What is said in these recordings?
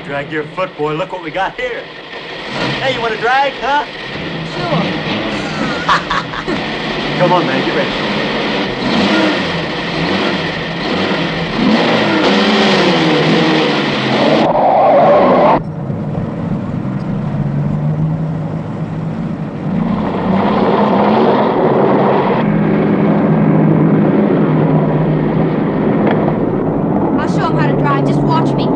Drag your foot, boy. Look what we got here. Hey, you want to drag, huh? Sure. Come on, man. Get ready. I'll show him how to drive. Just watch me.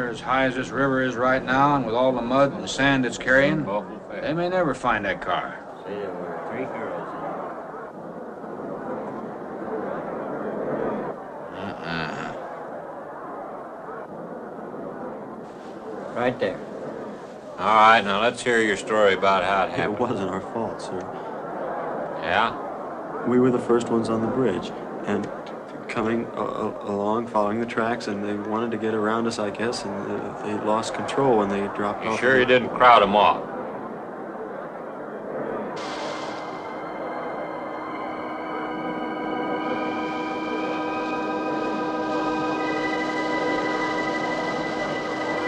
As high as this river is right now, and with all the mud and sand it's carrying, they may never find that car. See, there were 3 girls. Right there. All right, now let's hear your story about how it happened. It wasn't our fault, sir. Yeah? We were the first ones on the bridge, and coming along, following the tracks, and they wanted to get around us, I guess, and they lost control when they dropped off. You sure you didn't crowd them off?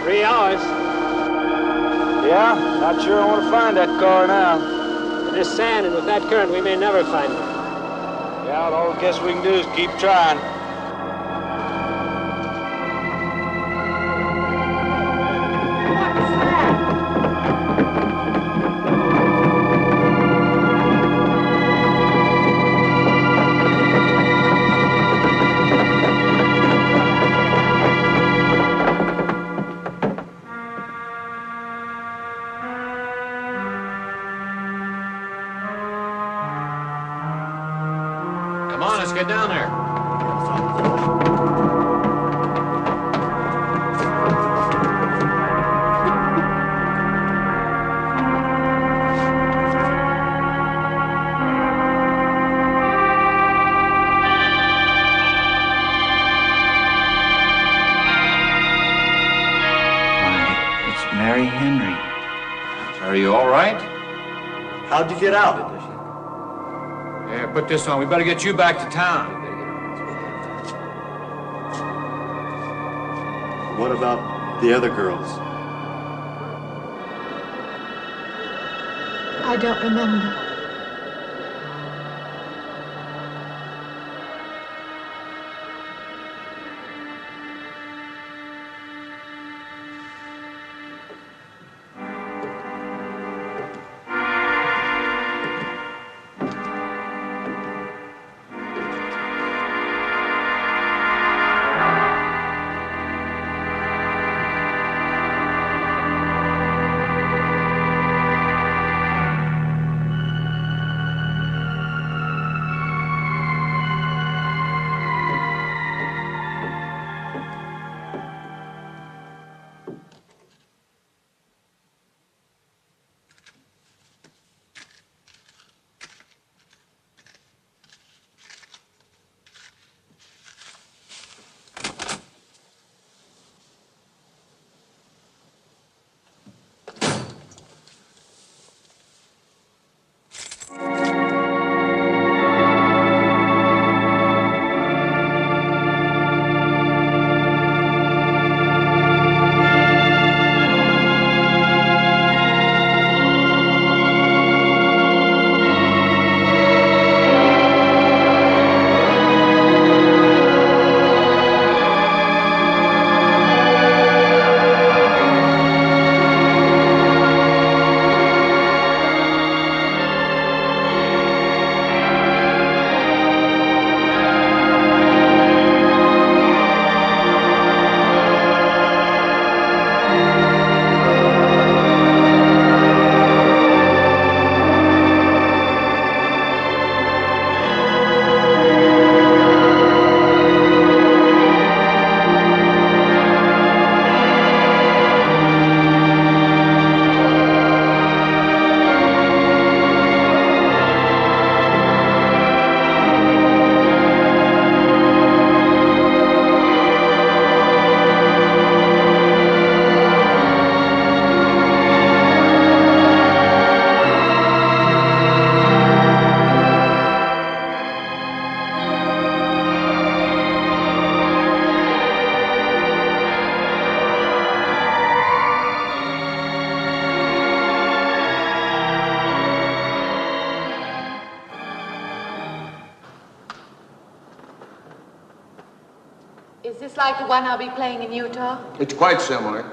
Three hours. Yeah, not sure I want to find that car now. With this sand and with that current, we may never find it. Yeah, all I guess we can do is keep trying. Come on, let's get down there. Mary Henry. Are you all right? How'd you get out? Yeah, put this on. We better get you back to town. What about the other girls? I don't remember. Is this like the one I'll be playing in Utah? It's quite similar.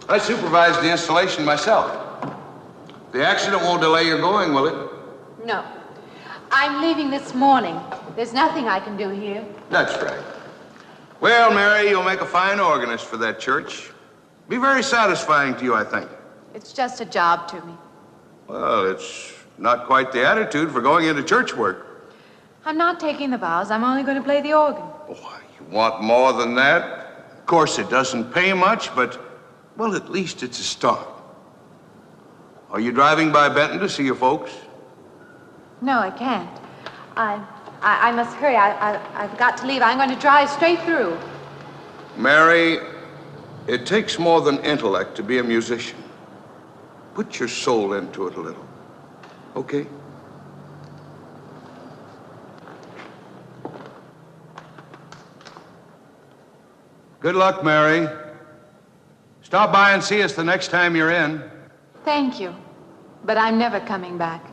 I supervised the installation myself. The accident won't delay your going, will it? No. I'm leaving this morning. There's nothing I can do here. That's right. Well, Mary, you'll make a fine organist for that church. Be very satisfying to you, I think. It's just a job to me. Well, it's not quite the attitude for going into church work. I'm not taking the vows. I'm only going to play the organ. Oh, you want more than that? Of course, it doesn't pay much, but, well, at least it's a start. Are you driving by Benton to see your folks? No, I can't. I must hurry. I've got to leave. I'm going to drive straight through. Mary, it takes more than intellect to be a musician. Put your soul into it a little, okay? Good luck, Mary. Stop by and see us the next time you're in. Thank you. But I'm never coming back.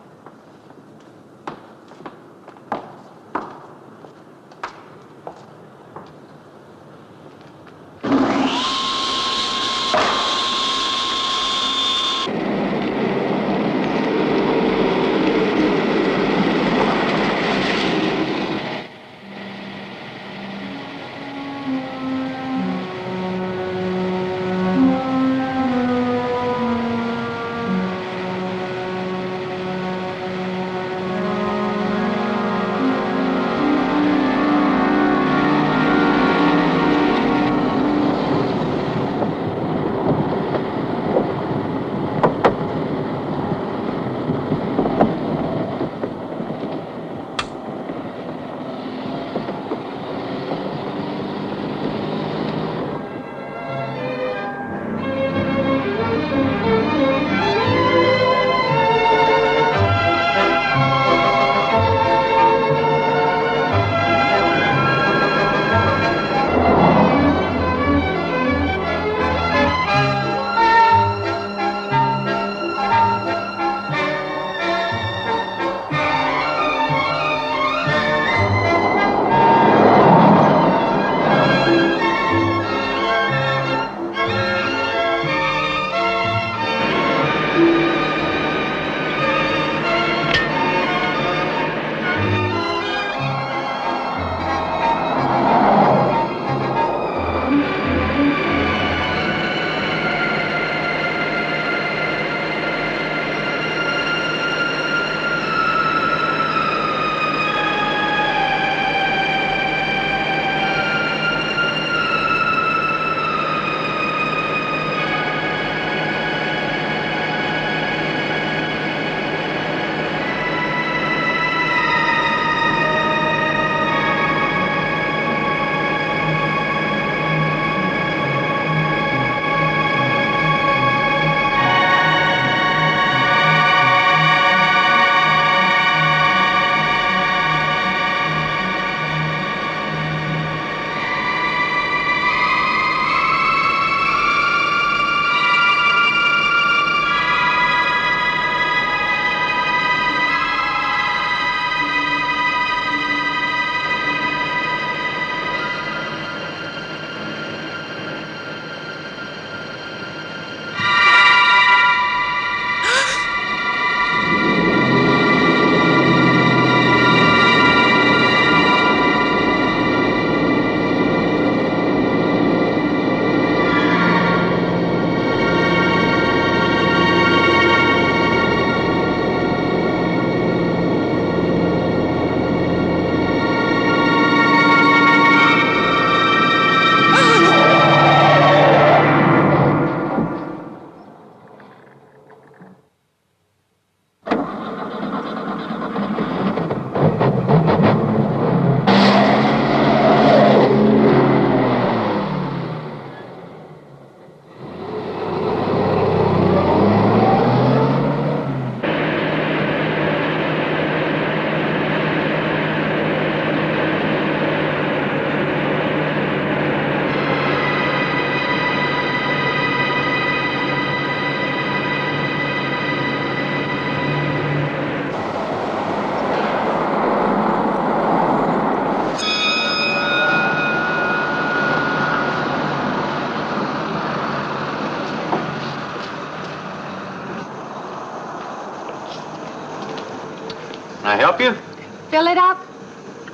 Fill it up.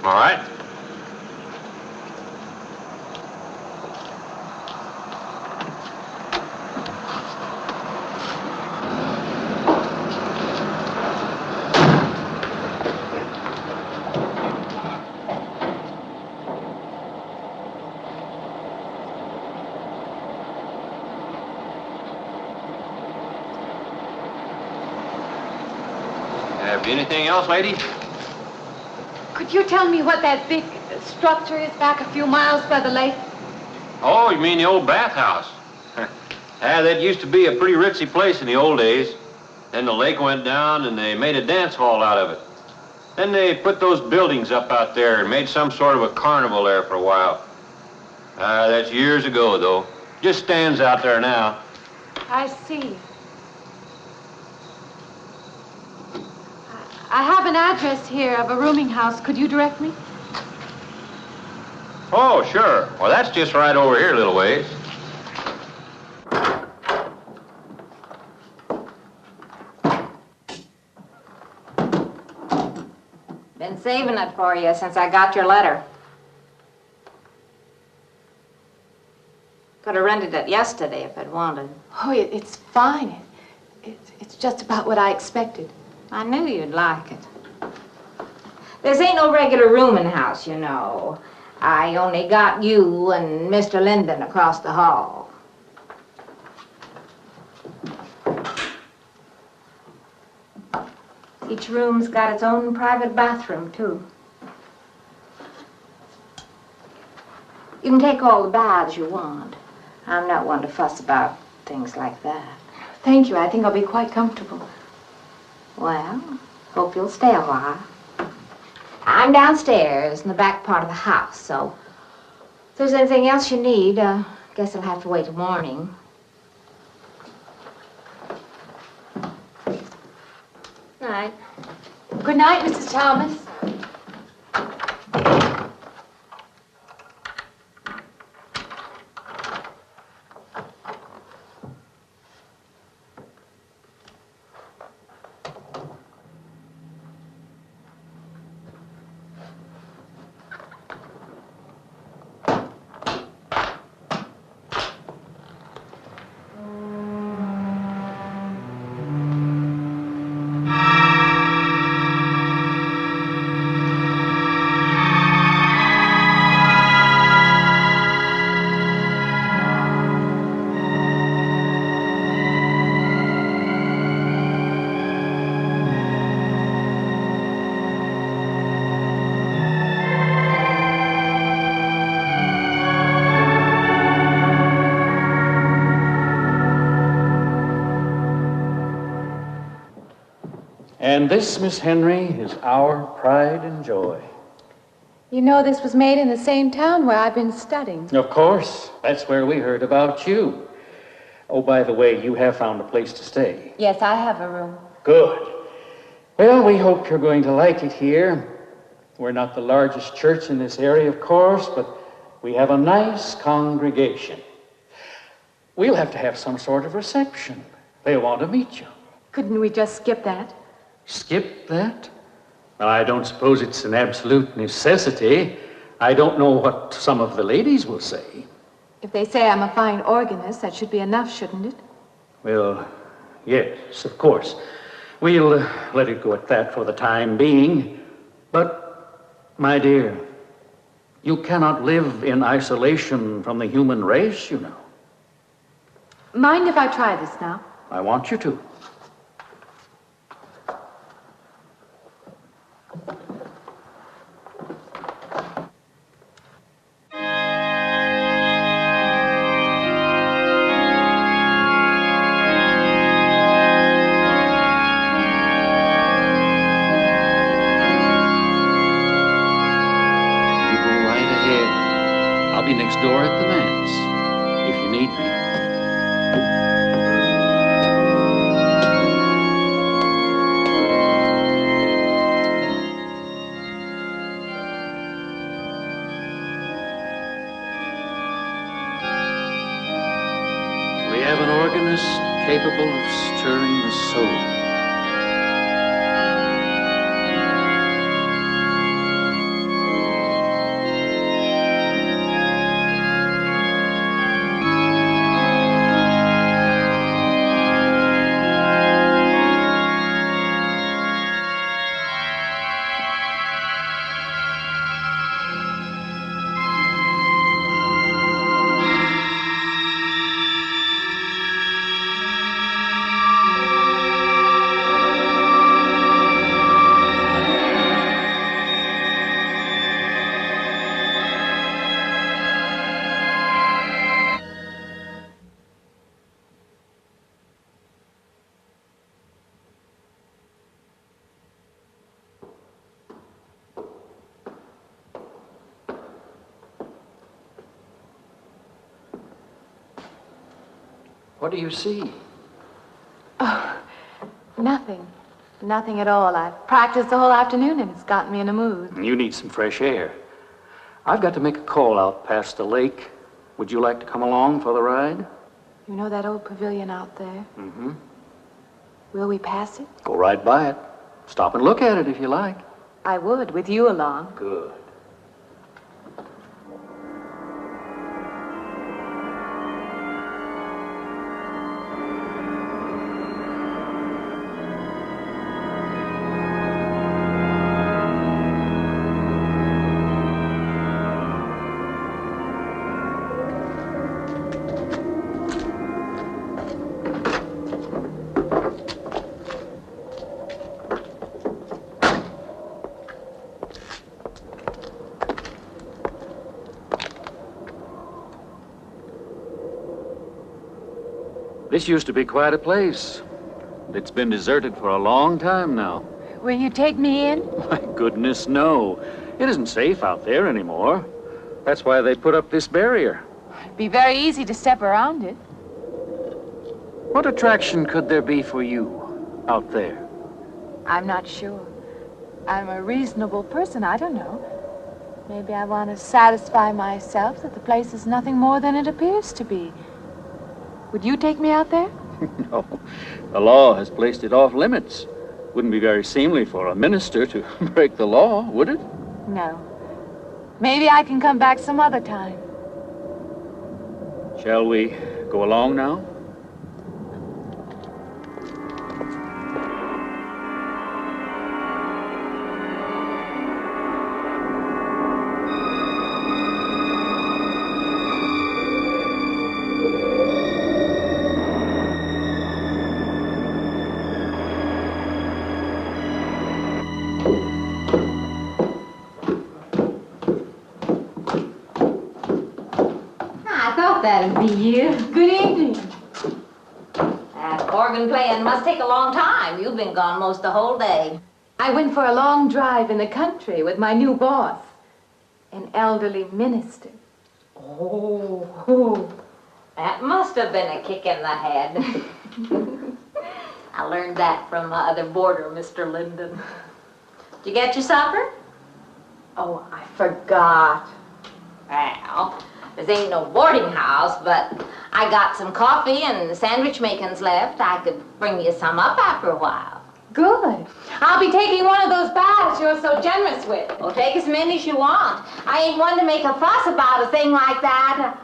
All right. Anything else, lady? Could you tell me what that big structure is back a few miles by the lake? Oh, you mean the old bathhouse? That used to be a pretty ritzy place in the old days. Then the lake went down and they made a dance hall out of it. Then they put those buildings up out there and made some sort of a carnival there for a while. That's years ago, though. Just stands out there now. I see. I have an address here of a rooming house. Could you direct me? Oh, sure. Well, that's just right over here a little ways. Been saving it for you since I got your letter. Could have rented it yesterday if I'd wanted. Oh, it's fine. It's just about what I expected. I knew you'd like it. This ain't no regular rooming house, you know. I only got you and Mr. Linden across the hall. Each room's got its own private bathroom, too. You can take all the baths you want. I'm not one to fuss about things like that. Thank you. I think I'll be quite comfortable. Well, hope you'll stay a while. I'm downstairs in the back part of the house, so if there's anything else you need, guess I'll have to wait till morning. Night. Good night, Mrs. Thomas. And this, Miss Henry, is our pride and joy. You know this was made in the same town where I've been studying. Of course. That's where we heard about you. Oh, by the way, you have found a place to stay. Yes, I have a room. Good. Well, we hope you're going to like it here. We're not the largest church in this area, of course, but we have a nice congregation. We'll have to have some sort of reception. They'll want to meet you. Couldn't we just skip that? Skip that? Well, I don't suppose it's an absolute necessity. I don't know what some of the ladies will say. If they say I'm a fine organist, that should be enough, shouldn't it? Well, yes, of course. We'll let it go at that for the time being. But, my dear, you cannot live in isolation from the human race, you know. Mind if I try this now? I want you to. Next door at the manse, if you need me. We have an organist capable of stirring the soul. What do you see? Oh, nothing. Nothing at all. I've practiced the whole afternoon and it's gotten me in a mood. You need some fresh air. I've got to make a call out past the lake. Would you like to come along for the ride? You know that old pavilion out there? Mm-hmm. Will we pass it? Go right by it. Stop and look at it if you like. I would, with you along. Good. This used to be quite a place. It's been deserted for a long time now. Will you take me in? My goodness, no. It isn't safe out there anymore. That's why they put up this barrier. It'd be very easy to step around it. What attraction could there be for you out there? I'm not sure. I'm a reasonable person. I don't know. Maybe I want to satisfy myself that the place is nothing more than it appears to be. Would you take me out there? No. The law has placed it off limits. Wouldn't be very seemly for a minister to break the law, would it? No. Maybe I can come back some other time. Shall we go along now? That'd be you. Good evening. That organ playing must take a long time. You've been gone most the whole day. I went for a long drive in the country with my new boss, an elderly minister. Oh, that must have been a kick in the head. I learned that from my other boarder, Mr. Linden. Did you get your supper? Oh, I forgot. Well, this ain't no boarding house, but I got some coffee and sandwich makings left. I could bring you some up after a while. Good. I'll be taking one of those baths you're so generous with. Well, take as many as you want. I ain't one to make a fuss about a thing like that.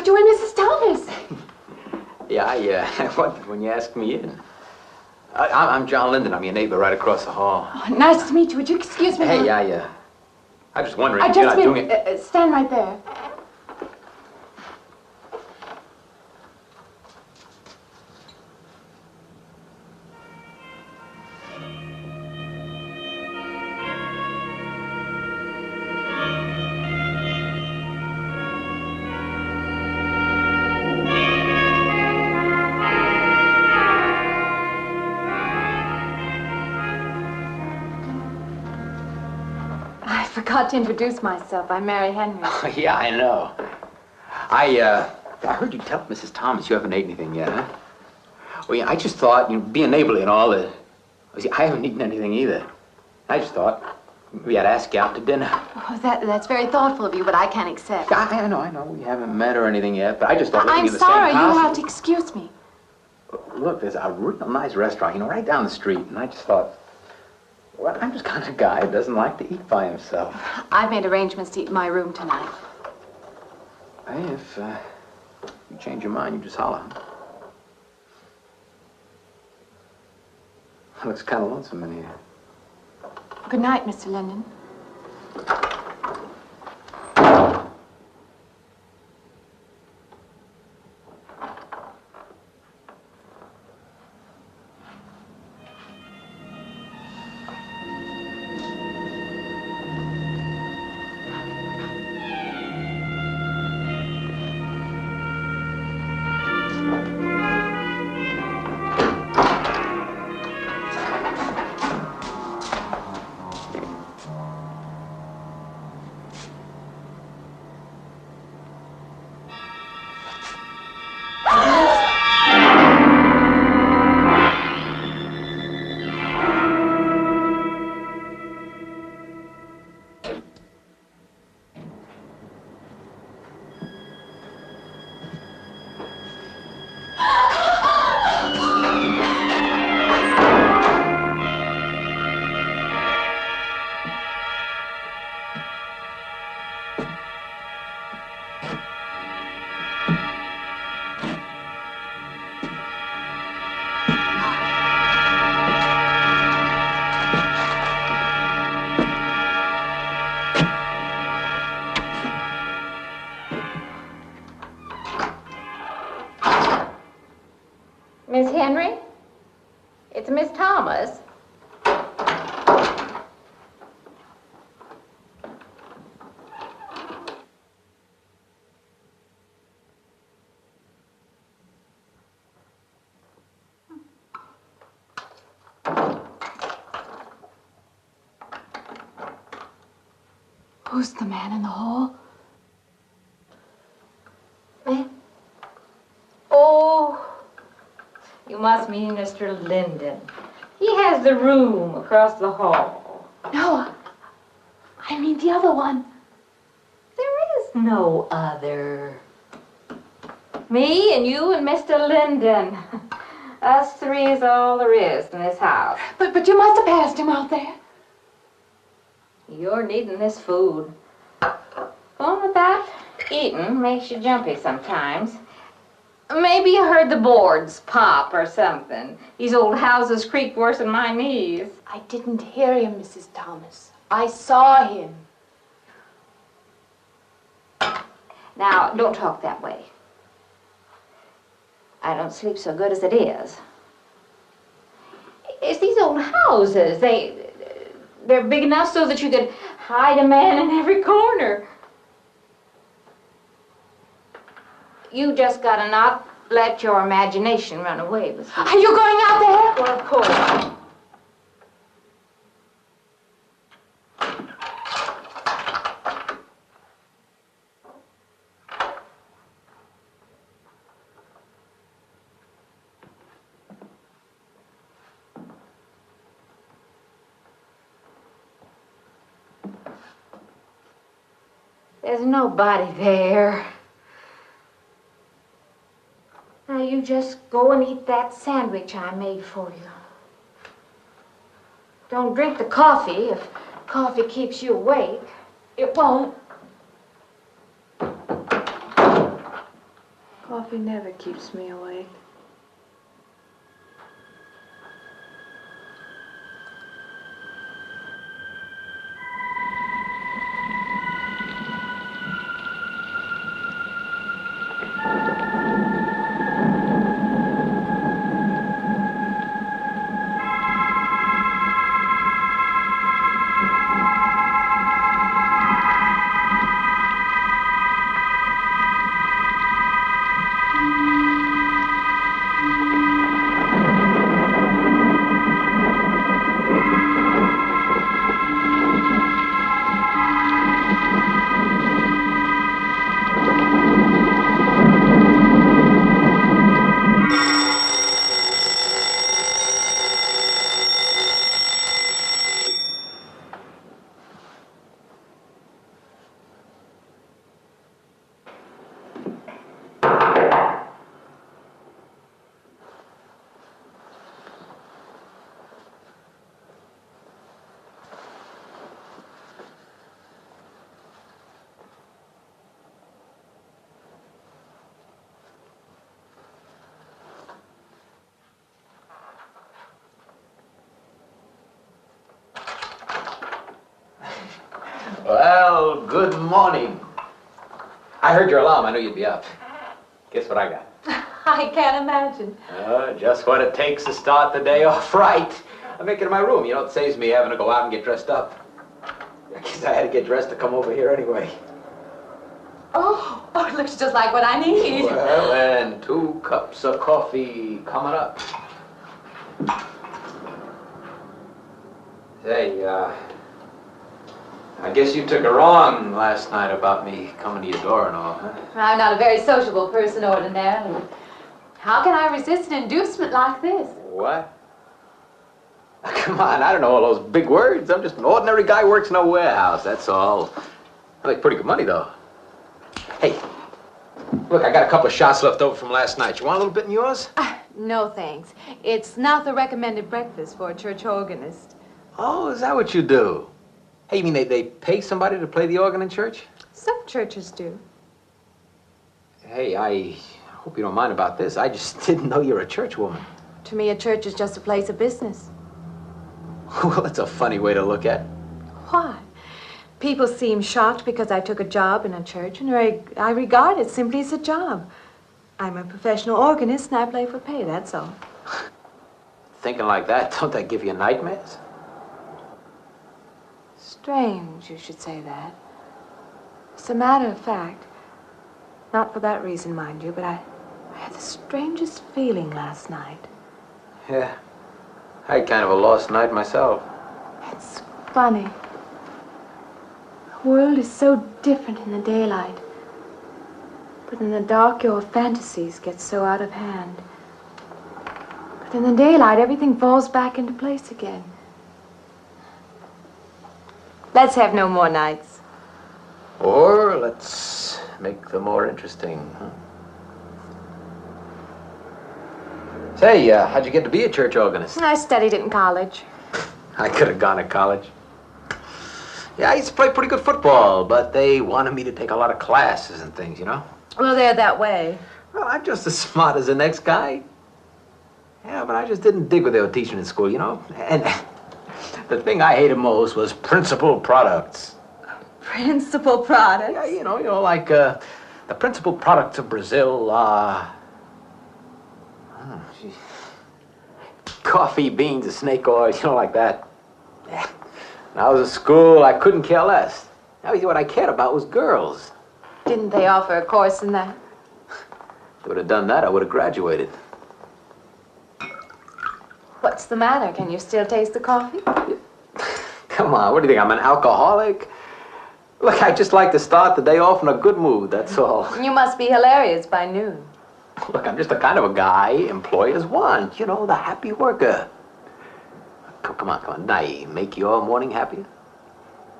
You and Mrs. Thomas. Yeah, I wondered when you asked me in. I'm John Linden. I'm your neighbor right across the hall. Oh, nice to meet you. Would you excuse me? Hey, I was just wondering if you're not doing it. Stand right there. I forgot to introduce myself. I'm Mary Henry. Oh, yeah, I know. I heard you tell Mrs. Thomas you haven't ate anything yet, huh? Well, yeah, I just thought, being neighborly and all, see, I haven't eaten anything either. I just thought maybe I'd ask you out to dinner. Oh, that's very thoughtful of you, but I can't accept. I know. We haven't met or anything yet, but I just thought I'm living in the sorry. same house. You'll have to excuse me. Look, there's a real nice restaurant, right down the street, and I just thought, well, I'm just kind of a guy who doesn't like to eat by himself. I've made arrangements to eat in my room tonight. Hey, if you change your mind, you just holler. Looks kind of lonesome in here. Good night, Mr. Linden. Miss Henry? It's Miss Thomas. Who's the man in the hall? Man? Oh, you must mean Mr. Linden. He has the room across the hall. No, I mean the other one. There is no other. Me and you and Mr. Linden. Us three is all there is in this house. But you must have passed him out there. You're needing this food. Going without eating makes you jumpy sometimes. Maybe you heard the boards pop or something. These old houses creak worse than my knees. I didn't hear him, Mrs. Thomas. I saw him. Now, don't talk that way. I don't sleep so good as it is. It's these old houses. They're big enough so that you could hide a man in every corner. You just gotta not let your imagination run away with you. Are you going out there? Well, of course. There's nobody there. Now you just go and eat that sandwich I made for you. Don't drink the coffee if coffee keeps you awake. It won't. Coffee never keeps me awake. Good morning. I heard your alarm. I knew you'd be up. Guess what I got? I can't imagine. Just what it takes to start the day off right. I make it in my room. You know, it saves me having to go out and get dressed up. I guess I had to get dressed to come over here anyway. Oh, it looks just like what I need. Well, and 2 cups of coffee coming up. Say, I guess you took her on last night about me coming to your door and all, huh? I'm not a very sociable person ordinarily. How can I resist an inducement like this? What? Come on, I don't know all those big words. I'm just an ordinary guy who works in a warehouse, that's all. I make pretty good money, though. Hey, look, I got a couple of shots left over from last night. You want a little bit in yours? No, thanks. It's not the recommended breakfast for a church organist. Oh, is that what you do? Hey, you mean they pay somebody to play the organ in church? Some churches do. Hey, I hope you don't mind about this. I just didn't know you're a church woman. To me, a church is just a place of business. Well, that's a funny way to look at it. Why? People seem shocked because I took a job in a church, and I regard it simply as a job. I'm a professional organist, and I play for pay, that's all. Thinking like that, don't that give you nightmares? Strange you should say that. As a matter of fact, not for that reason, mind you, but I had the strangest feeling last night. Yeah, I had kind of a lost night myself. It's funny. The world is so different in the daylight. But in the dark, your fantasies get so out of hand. But in the daylight, everything falls back into place again. Let's have no more nights. Or let's make them more interesting, huh? Say, how'd you get to be a church organist? I studied it in college. I could have gone to college. Yeah, I used to play pretty good football, but they wanted me to take a lot of classes and things, you know? Well, they're that way. Well, I'm just as smart as the next guy. Yeah, but I just didn't dig what they were teaching in school, you know? And the thing I hated most was principal products. Principal products? Yeah, you know, like the principal products of Brazil are... coffee, beans, snake oil, you know, like that. Yeah. When I was at school, I couldn't care less. Now, what I cared about was girls. Didn't they offer a course in that? If they would have done that, I would have graduated. What's the matter? Can you still taste the coffee? Come on, what do you think, I'm an alcoholic? Look, I just like to start the day off in a good mood, that's all. You must be hilarious by noon. Look, I'm just the kind of a guy employers want, you know, the happy worker. Come on, now, make your morning happier?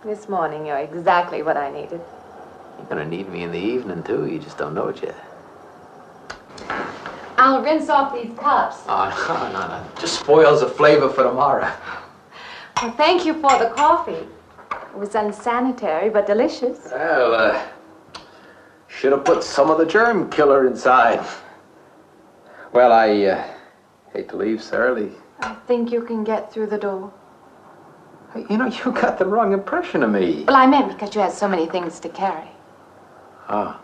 This morning, you're exactly what I needed. You're gonna need me in the evening, too. You just don't know it yet. I'll rinse off these cups. Oh, no. Just spoils the flavor for tomorrow. Well, thank you for the coffee. It was unsanitary, but delicious. Well, should have put some of the germ killer inside. Well, I hate to leave so early. I think you can get through the door. You know, you got the wrong impression of me. Well, I meant because you had so many things to carry. Oh.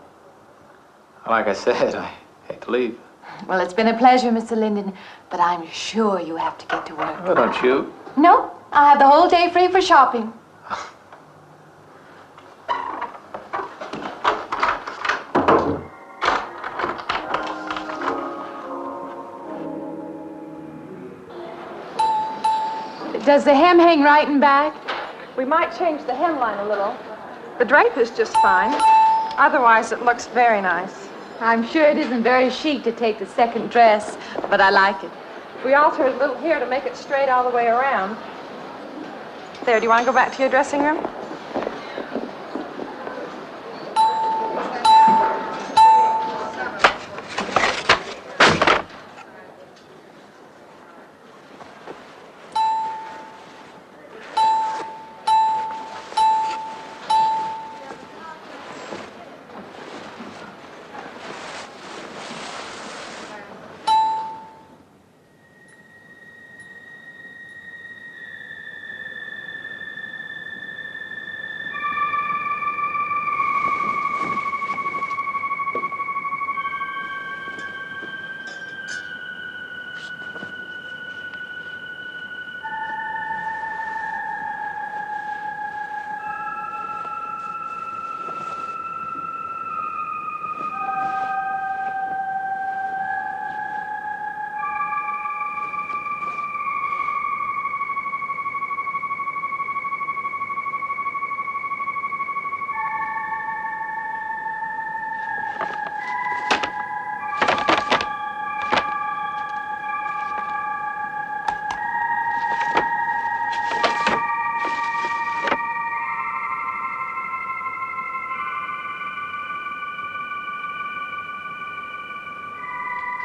Like I said, I hate to leave. Well, it's been a pleasure, Mr. Linden, but I'm sure you have to get to work. Oh, don't you? No, I have the whole day free for shopping. Does the hem hang right and back? We might change the hemline a little. The drape is just fine. Otherwise, it looks very nice. I'm sure it isn't very chic to take the second dress, but I like it. We altered a little here to make it straight all the way around. There, do you want to go back to your dressing room?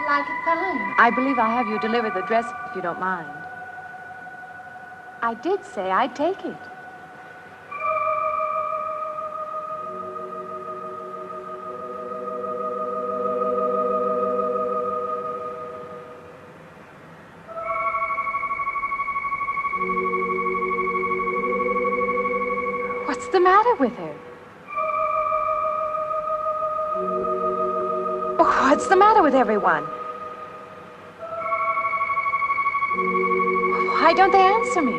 like it fine. I believe I have you deliver the dress if you don't mind. I did say I'd take it. What's the matter with her? Oh, what's the matter with everyone? Why don't they answer me?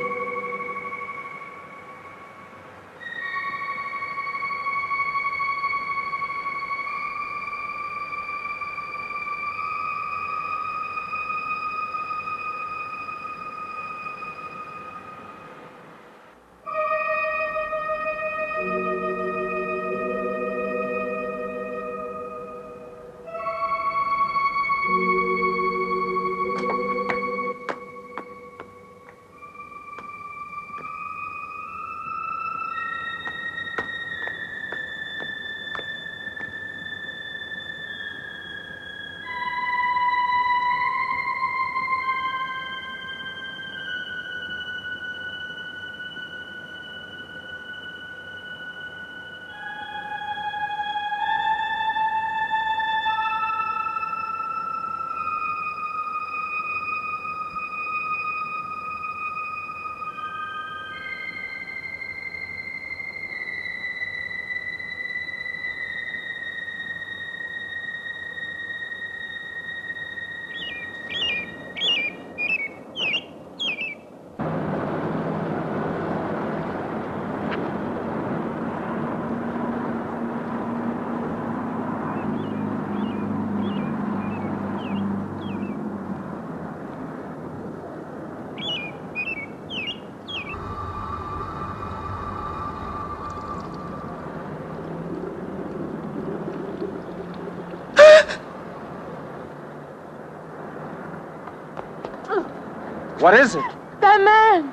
What is it? That man!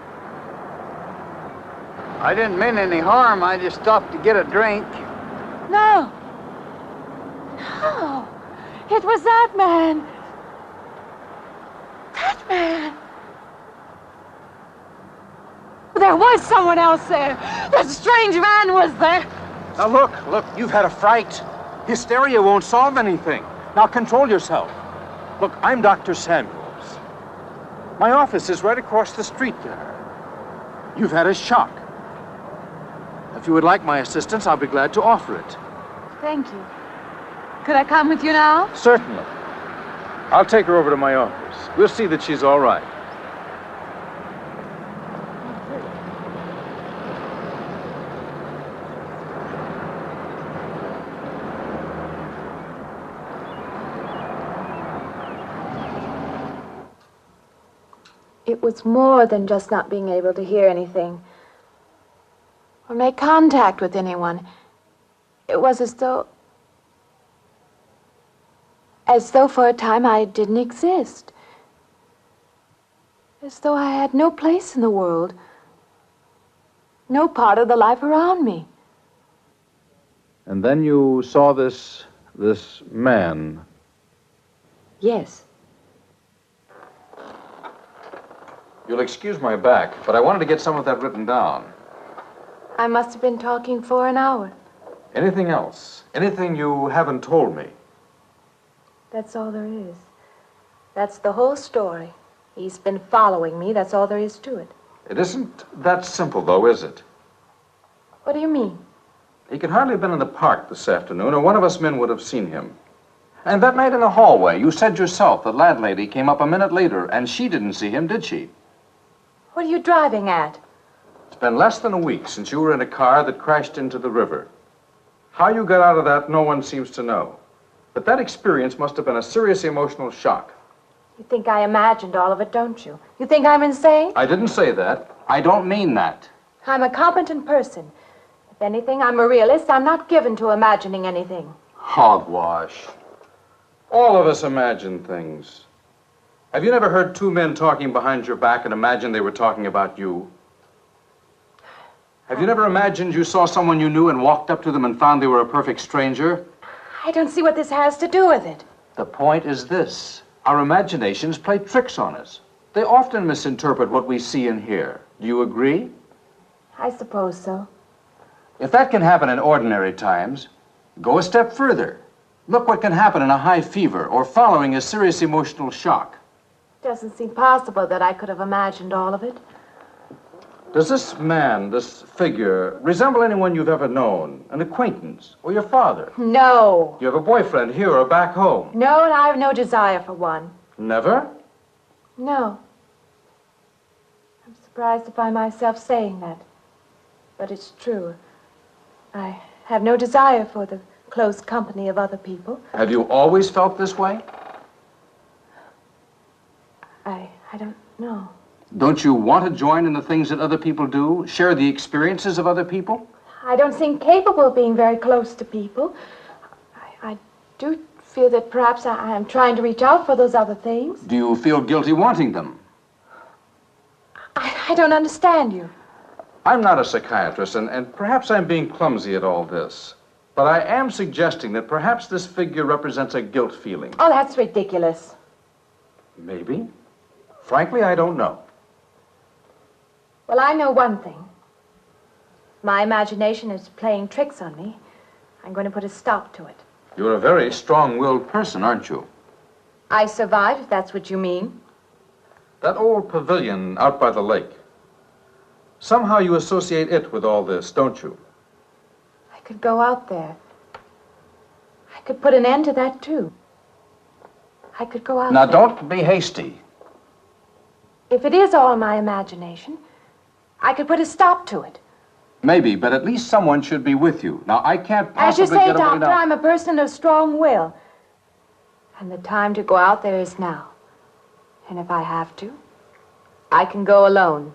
I didn't mean any harm. I just stopped to get a drink. No. No. It was that man. That man. There was someone else there. That strange man was there. Now look, you've had a fright. Hysteria won't solve anything. Now control yourself. Look, I'm Dr. Samuels. My office is right across the street there. You've had a shock. If you would like my assistance, I'll be glad to offer it. Thank you. Could I come with you now? Certainly. I'll take her over to my office. We'll see that she's all right. It was more than just not being able to hear anything or make contact with anyone. It was as though for a time I didn't exist. As though I had no place in the world, no part of the life around me. And then you saw this man. Yes. You'll excuse my back, but I wanted to get some of that written down. I must have been talking for an hour. Anything else? Anything you haven't told me? That's all there is. That's the whole story. He's been following me. That's all there is to it. It isn't that simple, though, is it? What do you mean? He could hardly have been in the park this afternoon, or one of us men would have seen him. And that night in the hallway, you said yourself the landlady came up a minute later, and she didn't see him, did she? What are you driving at? It's been less than a week since you were in a car that crashed into the river. How you got out of that, no one seems to know. But that experience must have been a serious emotional shock. You think I imagined all of it, don't you? You think I'm insane? I didn't say that. I don't mean that. I'm a competent person. If anything, I'm a realist. I'm not given to imagining anything. Hogwash. All of us imagine things. Have you never heard two men talking behind your back and imagined they were talking about you? Have you never imagined you saw someone you knew and walked up to them and found they were a perfect stranger? I don't see what this has to do with it. The point is this. Our imaginations play tricks on us. They often misinterpret what we see and hear. Do you agree? I suppose so. If that can happen in ordinary times, go a step further. Look what can happen in a high fever or following a serious emotional shock. Doesn't seem possible that I could have imagined all of it. Does this man, this figure, resemble anyone you've ever known? An acquaintance? Or your father? No. You have a boyfriend here or back home? No, and I have no desire for one. Never? No. I'm surprised to find myself saying that. But it's true. I have no desire for the close company of other people. Have you always felt this way? I don't know. Don't you want to join in the things that other people do? Share the experiences of other people? I don't seem capable of being very close to people. I do feel that perhaps I am trying to reach out for those other things. Do you feel guilty wanting them? I don't understand you. I'm not a psychiatrist, and perhaps I'm being clumsy at all this. But I am suggesting that perhaps this figure represents a guilt feeling. Oh, that's ridiculous. Maybe. Frankly, I don't know. Well, I know one thing. My imagination is playing tricks on me. I'm going to put a stop to it. You're a very strong-willed person, aren't you? I survive, if that's what you mean. That old pavilion out by the lake. Somehow you associate it with all this, don't you? I could go out there. I could put an end to that, too. I could go out Now, there. don't be hasty. If it is all my imagination, I could put a stop to it. Maybe, but at least someone should be with you. Now, I can't As you possibly say, get away Doctor, now. I'm a person of strong will. And the time to go out there is now. And if I have to, I can go alone.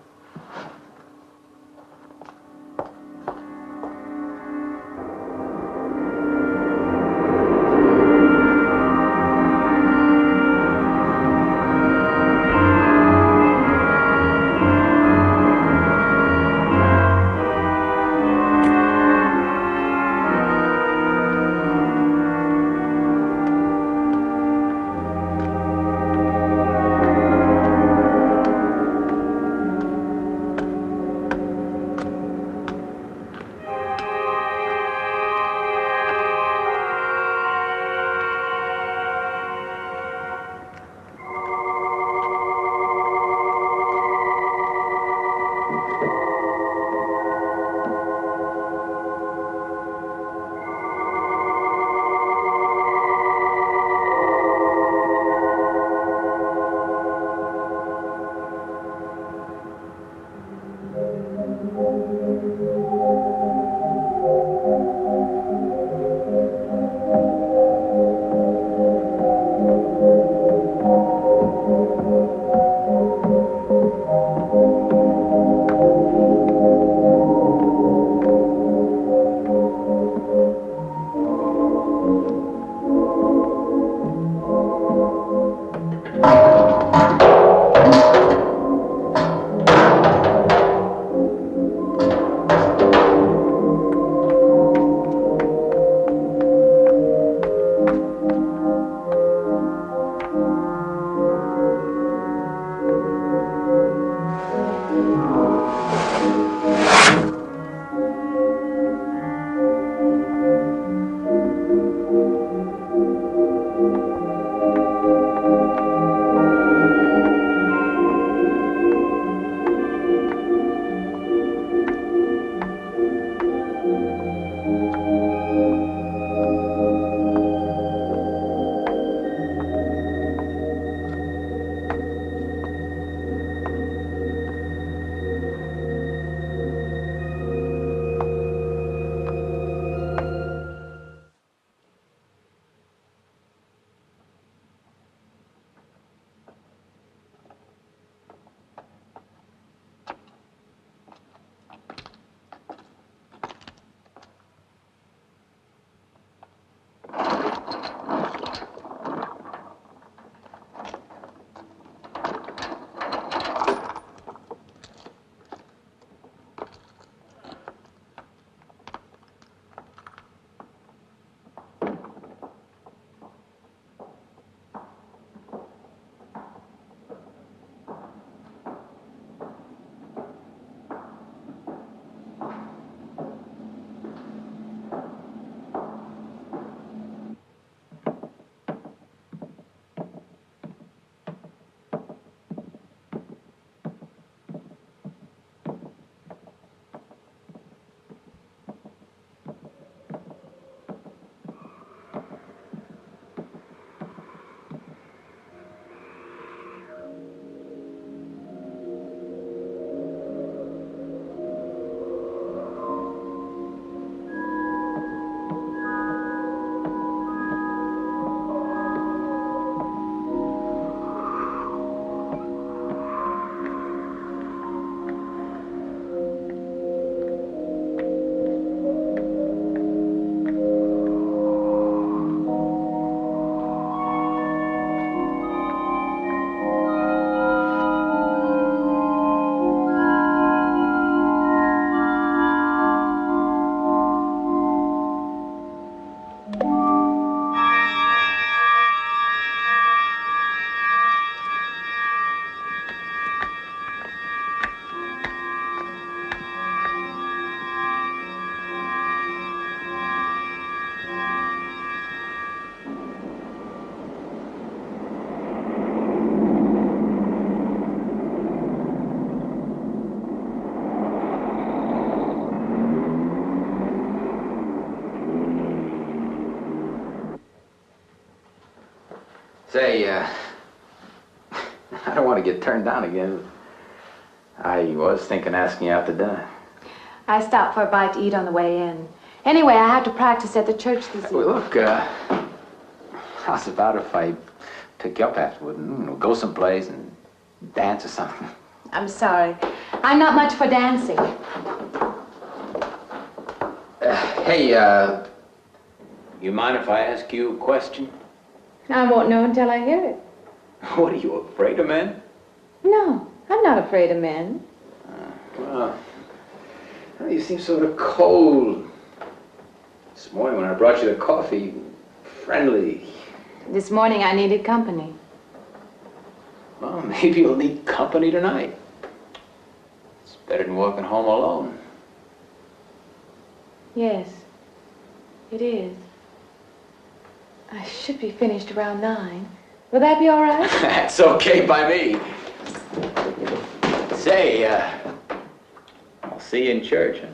Say, I don't want to get turned down again. I was thinking asking you out to dinner. I stopped for a bite to eat on the way in. Anyway, I have to practice at the church this evening. Well, look, how's about if I pick you up afterward and go someplace and dance or something? I'm sorry. I'm not much for dancing. Hey, you mind if I ask you a question? I won't know until I hear it. What, are you afraid of men? No, I'm not afraid of men. Well, you seem sort of cold. This morning when I brought you the coffee, friendly. This morning I needed company. Well, maybe you'll need company tonight. It's better than walking home alone. Yes, it is. I should be finished around 9. Will that be all right? That's okay by me. Say, I'll see you in church, huh?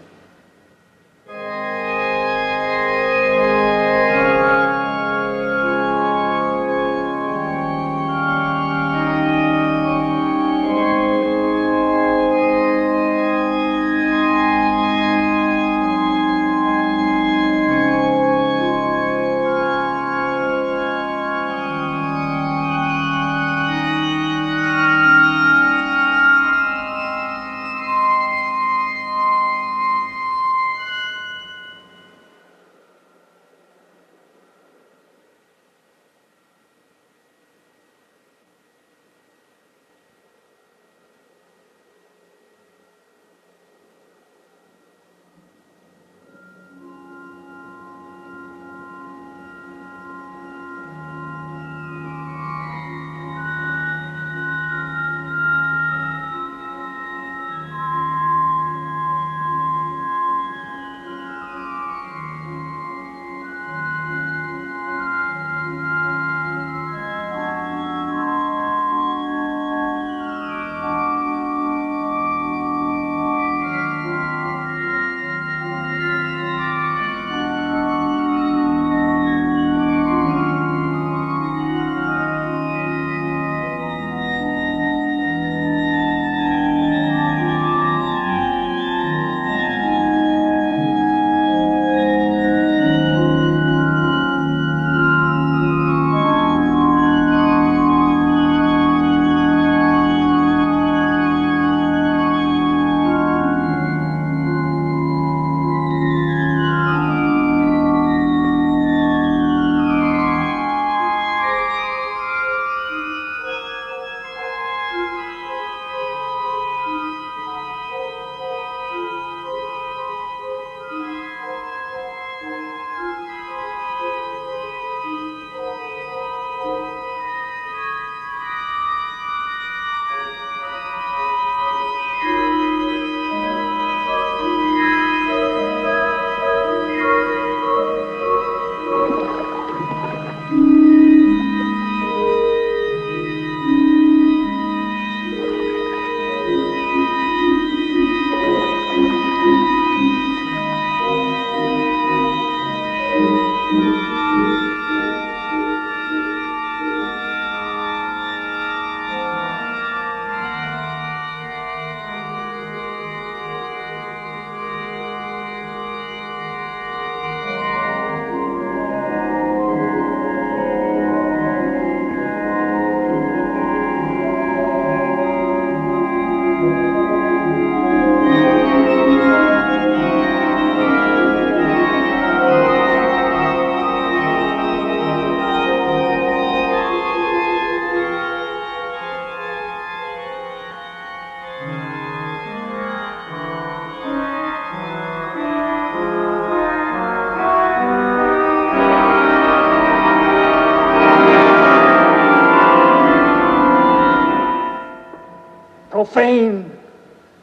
Profane,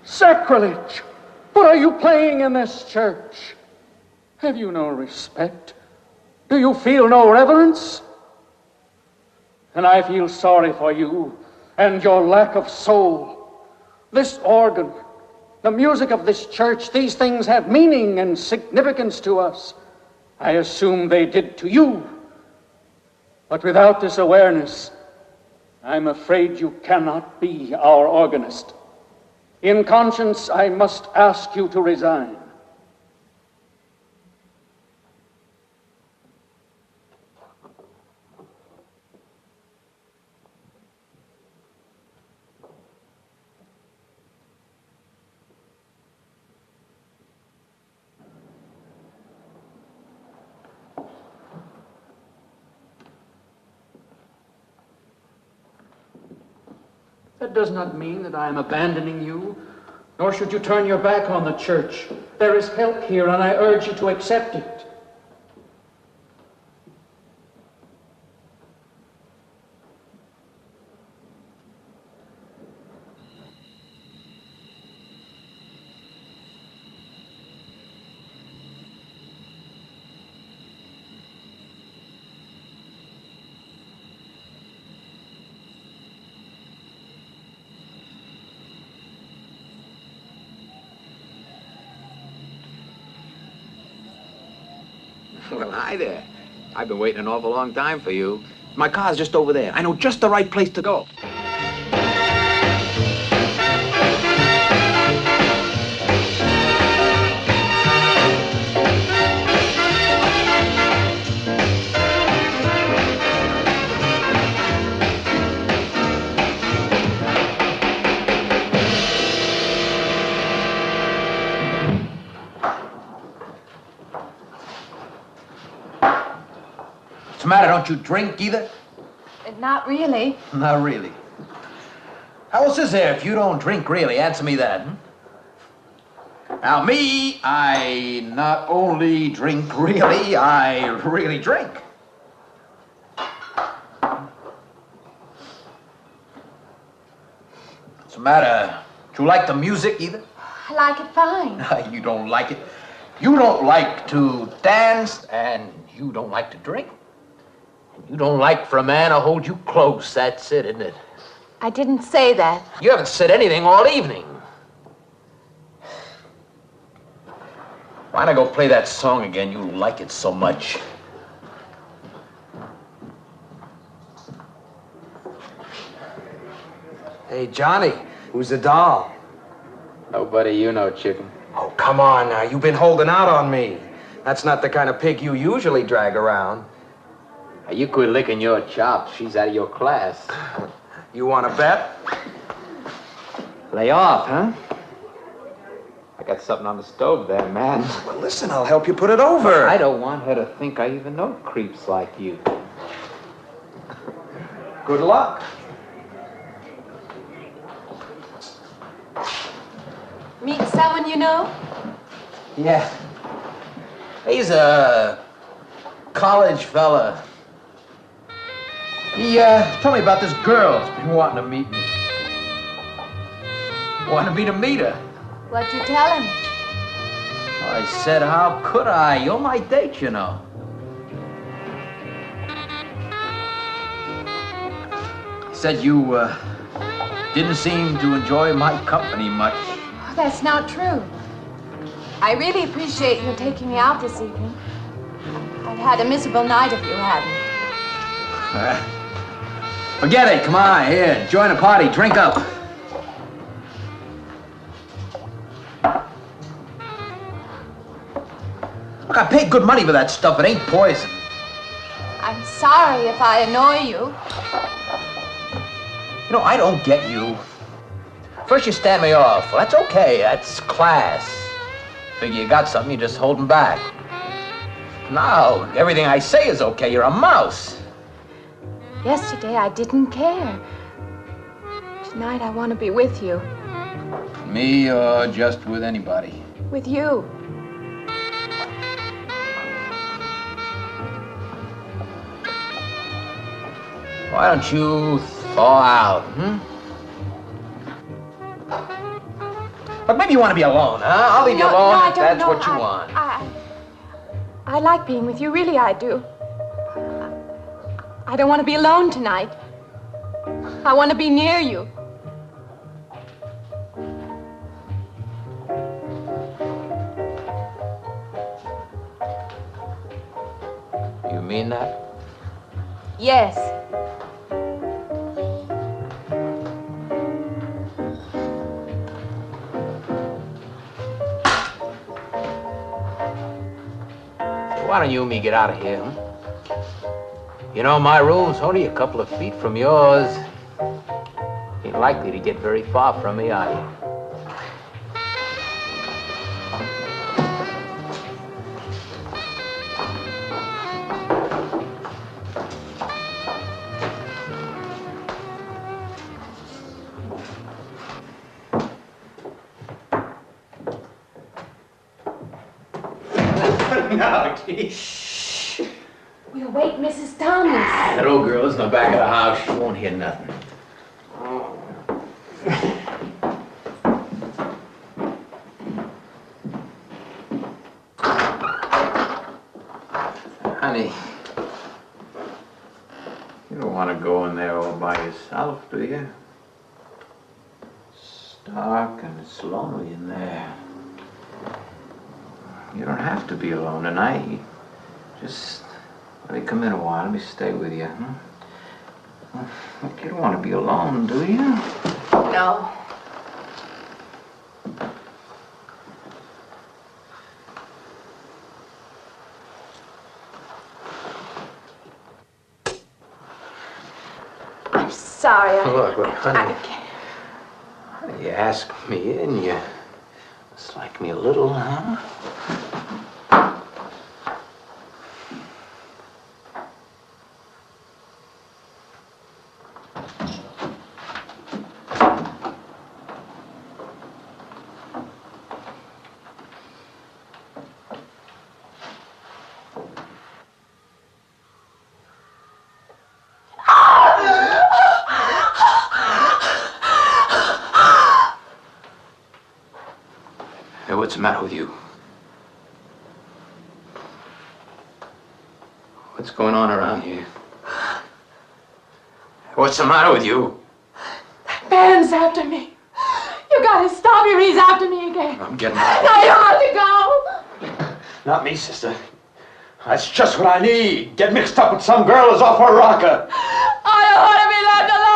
sacrilege. What are you playing in this church? Have you no respect? Do you feel no reverence? And I feel sorry for you and your lack of soul. This organ, the music of this church, these things have meaning and significance to us. I assume they did to you. But without this awareness, I'm afraid you cannot be our organist. In conscience, I must ask you to resign. That does not mean that I am abandoning you, nor should you turn your back on the church. There is help here, and I urge you to accept it. Well, hi there. I've been waiting an awful long time for you. My car's just over there. I know just the right place to go. What's the matter? Don't you drink either? Not really. Not really. How else is there if you don't drink really? Answer me that. Now, me, I not only drink really, I really drink. What's the matter? Do you like the music either? I like it fine. You don't like it. You don't like to dance, and you don't like to drink. You don't like for a man to hold you close. That's it, isn't it? I didn't say that. You haven't said anything all evening. Why not go play that song again? You like it so much. Hey, Johnny, who's the doll? Nobody you know, chicken. Oh, come on now. You've been holding out on me. That's not the kind of pig you usually drag around. You quit licking your chops. She's out of your class. You want to bet? Lay off, huh? I got something on the stove there, man. Well, listen, I'll help you put it over. I don't want her to think I even know creeps like you. Good luck. Meet someone you know? Yeah. He's a college fella. He told me about this girl who's been wanting to meet me. Wanted me to meet her. What'd you tell him? I said, how could I? You're my date, you know. He said you didn't seem to enjoy my company much. Oh, that's not true. I really appreciate your taking me out this evening. I'd had a miserable night if you hadn't. Forget it. Come on, here. Join the party. Drink up. Look, I paid good money for that stuff. It ain't poison. I'm sorry if I annoy you. You know, I don't get you. First you stand me off. Well, that's okay. That's class. Figure you got something, you just holding back. Now, everything I say is okay. You're a mouse. Yesterday I didn't care. Tonight I want to be with you. Me or just with anybody? With you. Why don't you thaw out, Look, maybe you want to be alone, huh? I'll leave you alone if that's what you want. I like being with you, really I do. I don't want to be alone tonight. I want to be near you. You mean that? Yes. Why don't you and me get out of here, huh? You know, my room's only a couple of feet from yours. Ain't likely to get very far from me, are you? No, shh. We'll wake Mrs. Thomas. That old girl is in the back of the house. She won't hear nothing. Honey, you don't want to go in there all by yourself, do you? It's dark and it's lonely in there. You don't have to be alone tonight. You just let me come in a while. Let me stay with you. Huh? Look, you don't want to be alone, do you? No. I'm sorry. Look, honey. You asked me in, you dislike me a little, huh? Hey, what's the matter with you? What's going on around here? What's the matter with you? That man's after me. You gotta stop him. He's after me again. I'm getting out. No, you have to go. Not me, sister. That's just what I need. Get mixed up with some girl who's off her rocker. I don't want to be left alone.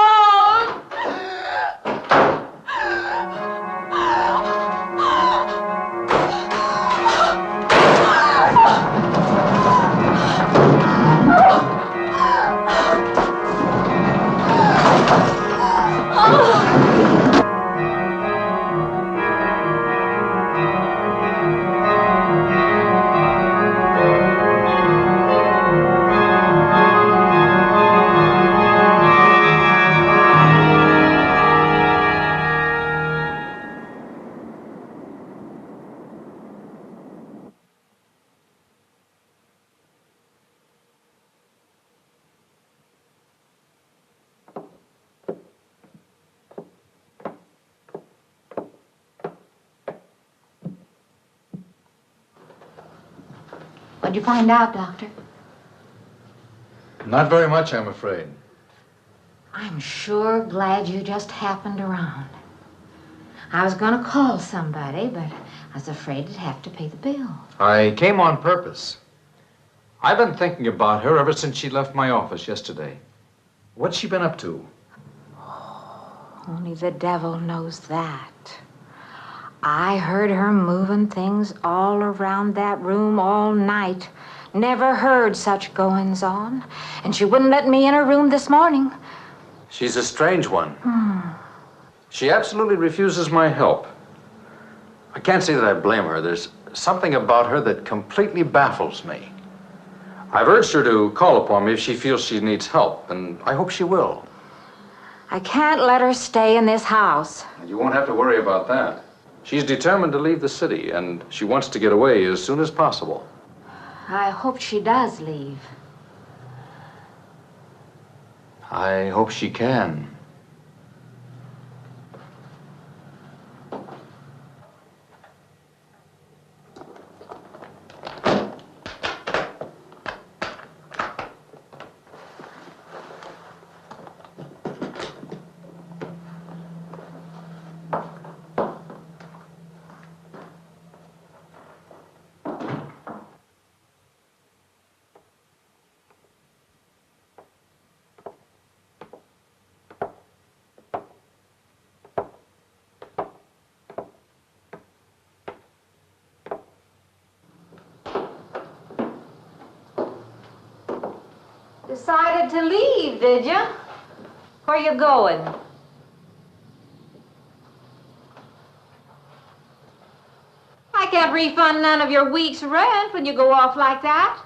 What'd you find out, Doctor? Not very much, I'm afraid. I'm sure glad you just happened around. I was going to call somebody, but I was afraid I'd have to pay the bill. I came on purpose. I've been thinking about her ever since she left my office yesterday. What's she been up to? Only the devil knows that. I heard her moving things all around that room all night. Never heard such goings on. And she wouldn't let me in her room this morning. She's a strange one. She absolutely refuses my help. I can't say that I blame her. There's something about her that completely baffles me. I've urged her to call upon me if she feels she needs help, and I hope she will. I can't let her stay in this house. You won't have to worry about that. She's determined to leave the city, and she wants to get away as soon as possible. I hope she does leave. I hope she can. Decided to leave, did you? Where you going? I can't refund none of your week's rent when you go off like that.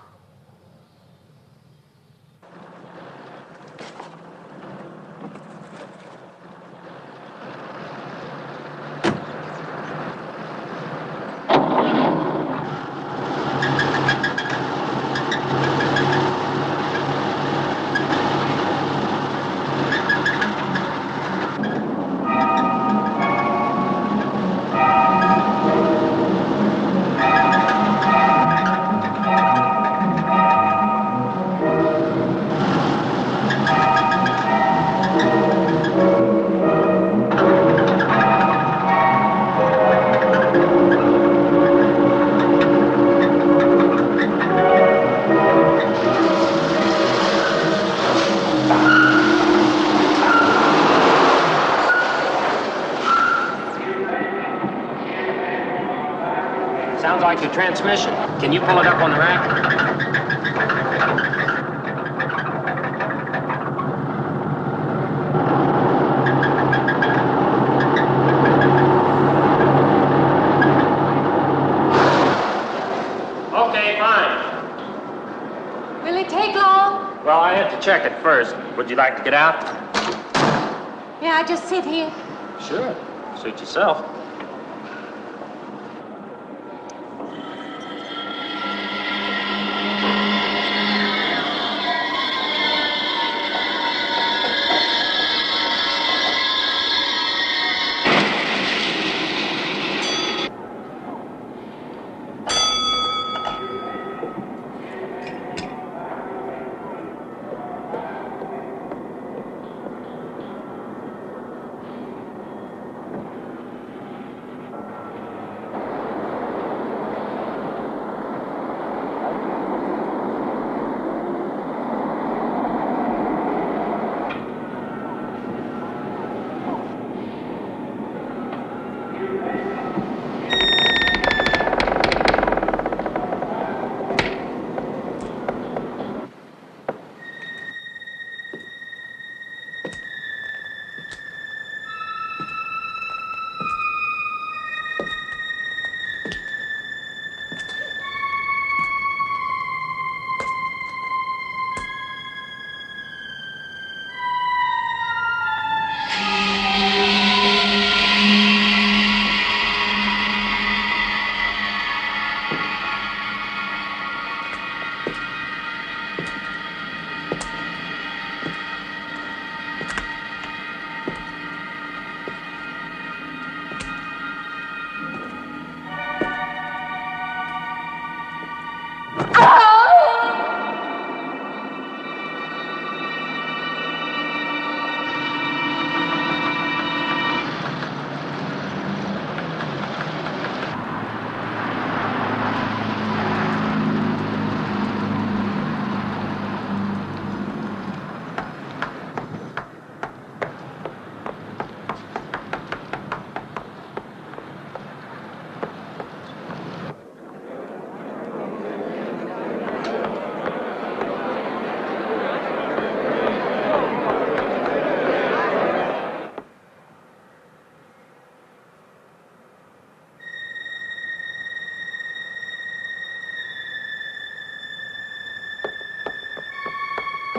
Sounds like your transmission. Can you pull it up on the rack? Okay, fine. Will it take long? Well, I have to check it first. Would you like to get out? Yeah, I just sit here. Sure. Suit yourself.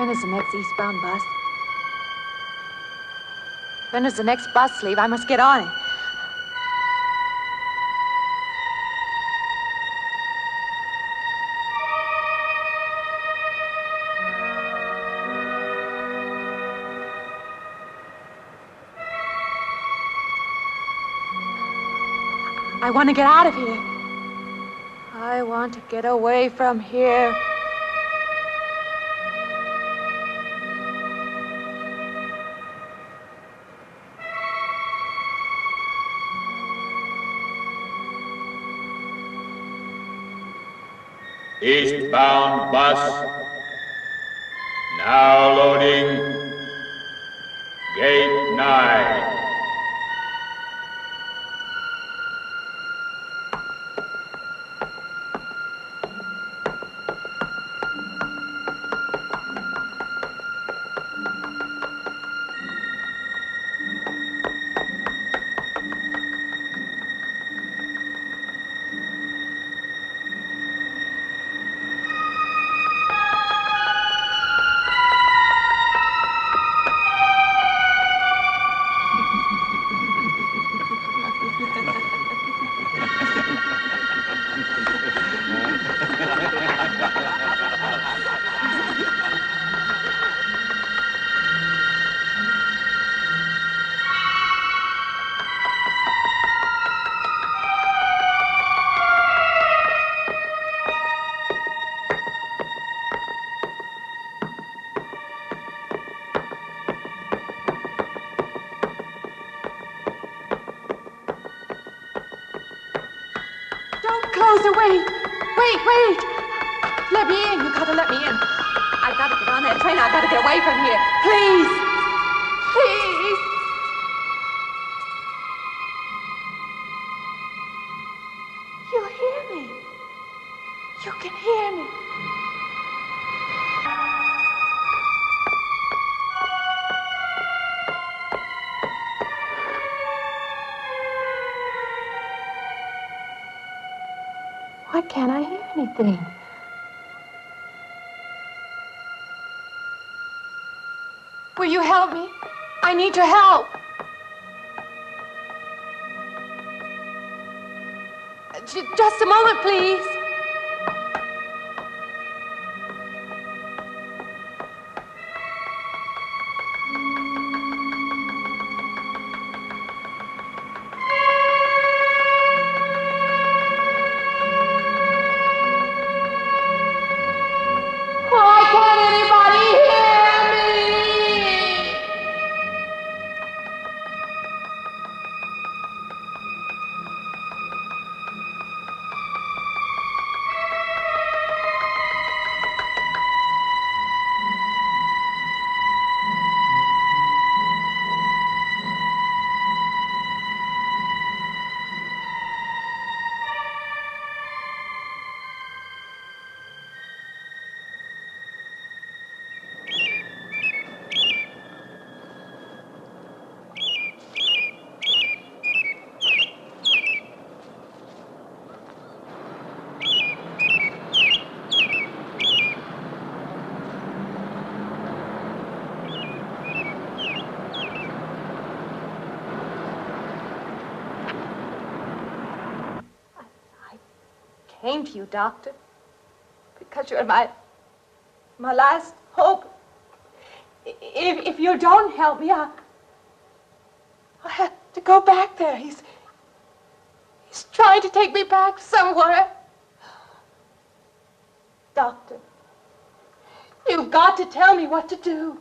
When is the next eastbound bus? When does the next bus leave? I must get on it. I want to get out of here. I want to get away from here. Eastbound bus. Now loading. Gate 9. Officer, wait! Wait! Let me in. You gotta let me in. I gotta get on that train. I gotta get away from here. Please! Please! You hear me? You can hear me. Why can't I hear anything? Will you help me? I need your help. Just a moment, please. Why can't anybody hear me? Came to you, Doctor, because you're my last hope. If you don't help me, I'll have to go back there. He's trying to take me back somewhere. Doctor, you've got to tell me what to do.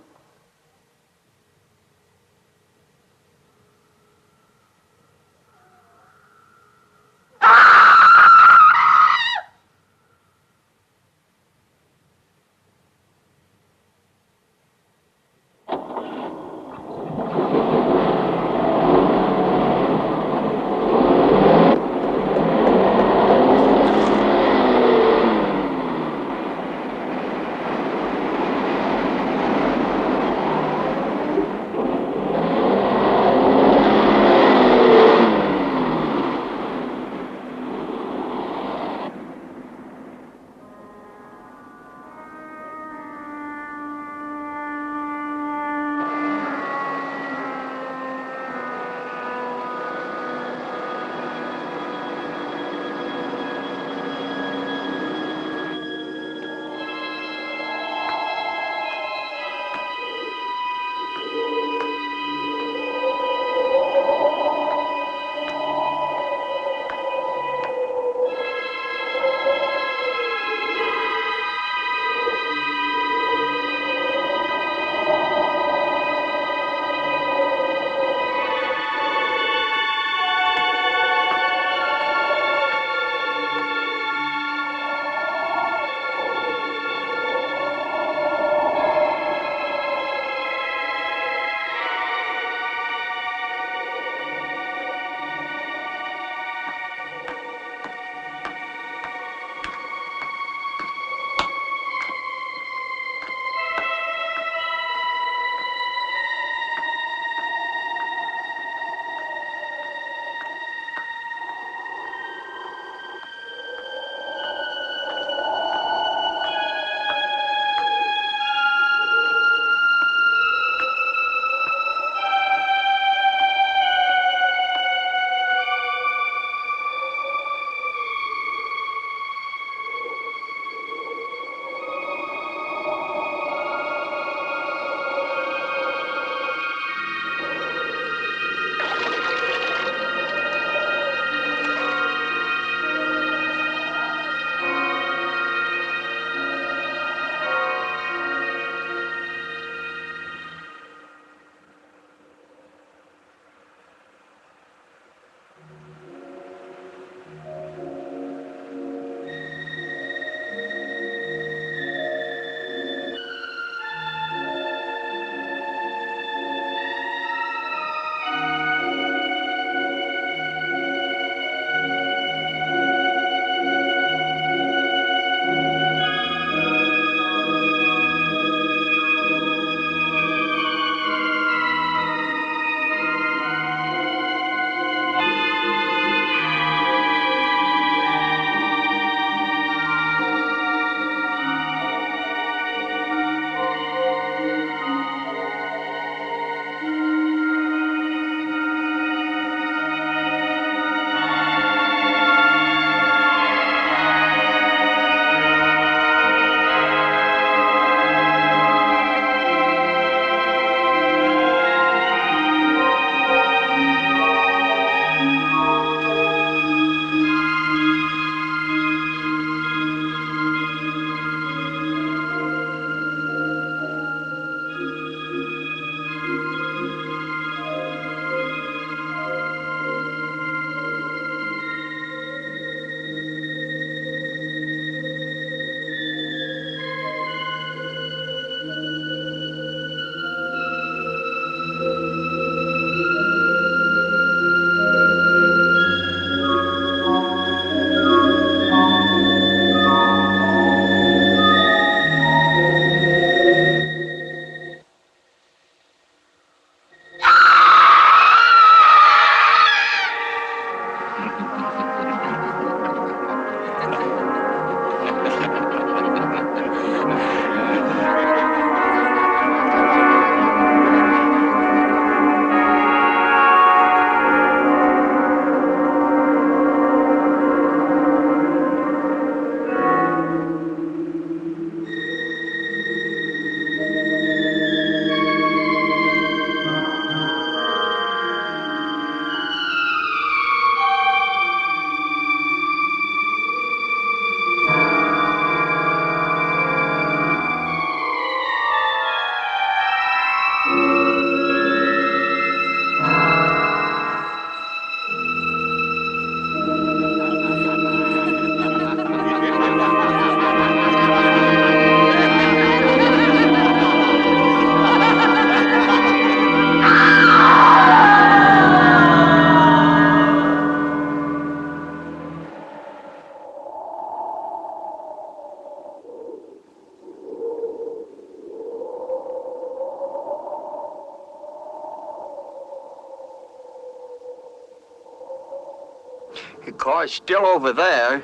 The car's still over there.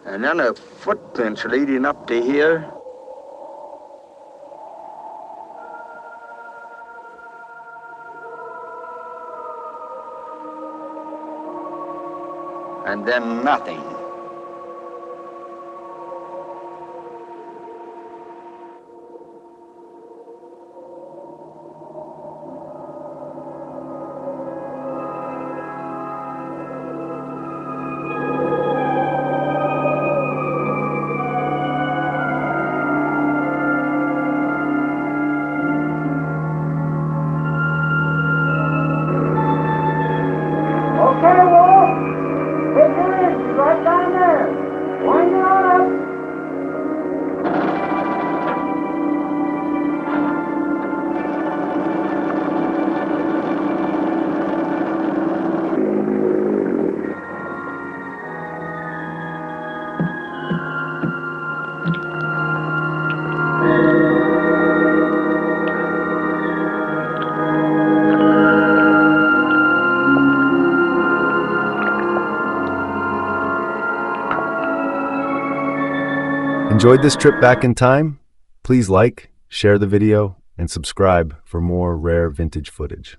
And then the footprints leading up to here. And then nothing. Enjoyed this trip back in time? Please like, share the video, and subscribe for more rare vintage footage.